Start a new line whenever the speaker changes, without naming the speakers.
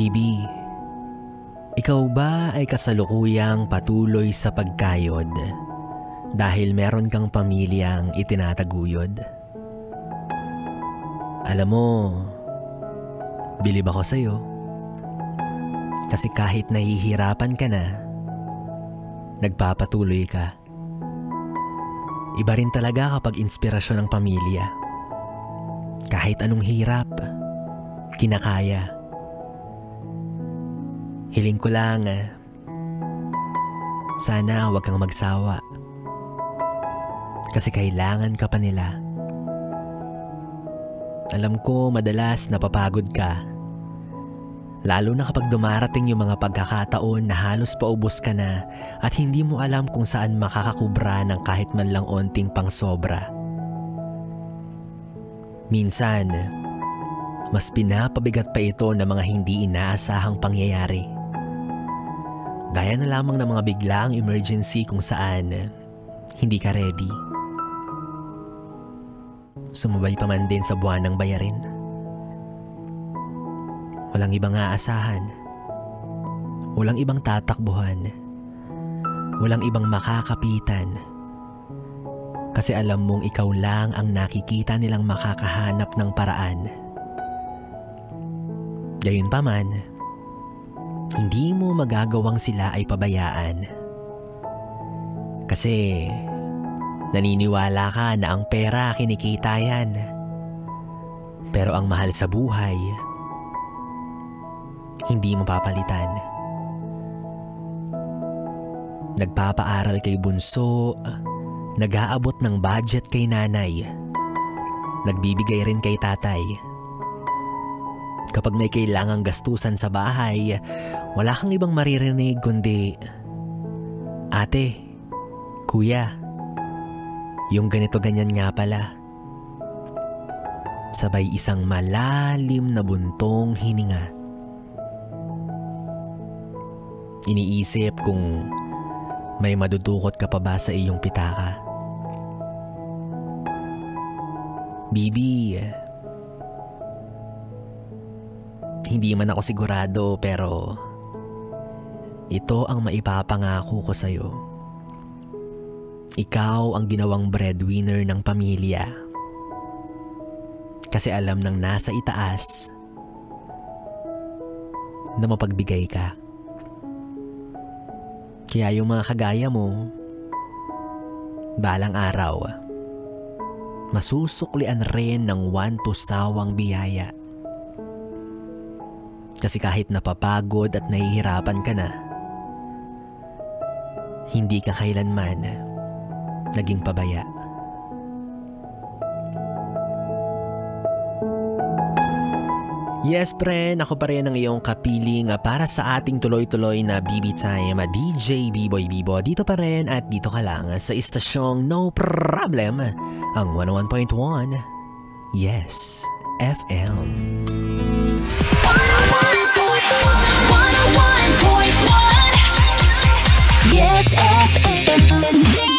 Bibi, ikaw ba ay kasalukuyang patuloy sa pagkayod dahil meron kang pamilyang itinataguyod? Alam mo, bilib ako sa'yo. Kasi kahit nahihirapan ka na, nagpapatuloy ka. Iba rin talaga kapag inspirasyon ng pamilya. Kahit anong hirap, kinakaya. Hiling ko lang, sana huwag kang magsawa. Kasi kailangan ka pa nila. Alam ko madalas napapagod ka. Lalo na kapag dumarating yung mga pagkakataon na halos paubos ka na at hindi mo alam kung saan makakakubra ng kahit man lang onting pangsobra. Minsan, mas pinapabigat pa ito ng mga hindi inaasahang pangyayari. Gaya na lamang ng mga biglaang emergency kung saan hindi ka ready. Sumabay pa man din sa buwan ng bayarin. Walang ibang aasahan. Walang ibang tatakbuhan. Walang ibang makakapitan. Kasi alam mong ikaw lang ang nakikita nilang makakahanap ng paraan. Gayunpaman, hindi mo magagawang sila ay pabayaan. Kasi naniniwala ka na ang pera kinikita yan. Pero ang mahal sa buhay, hindi mo papalitan. Nagpapaaral kay bunso, nag-aabot ng budget kay nanay, nagbibigay rin kay tatay. Kapag may kailangang gastusan sa bahay, wala kang ibang maririnig kundi, "Ate, kuya, yung ganito ganyan nga pala." Sabay isang malalim na buntong hininga. Iniisip kung may madudukot ka pa ba sa iyong pitaka. Bibi, hindi man ako sigurado pero ito ang maipapangako ko sa'yo. Ikaw ang ginawang breadwinner ng pamilya. Kasi alam ng nasa itaas na mapagbigay ka. Kaya yung mga kagaya mo, balang araw, masusuklian rin ng sawang biyaya. Kasi kahit napapagod at nahihirapan ka na, hindi ka kailanman naging pabaya. Yes, friend, ako pa rin ang iyong kapiling para sa ating tuloy-tuloy na BB Time, DJ B-Boy Bibo. Dito pa rin at dito ka lang sa istasyong No Problem, ang 101.1 Yes FM.
101.1 Yes FM.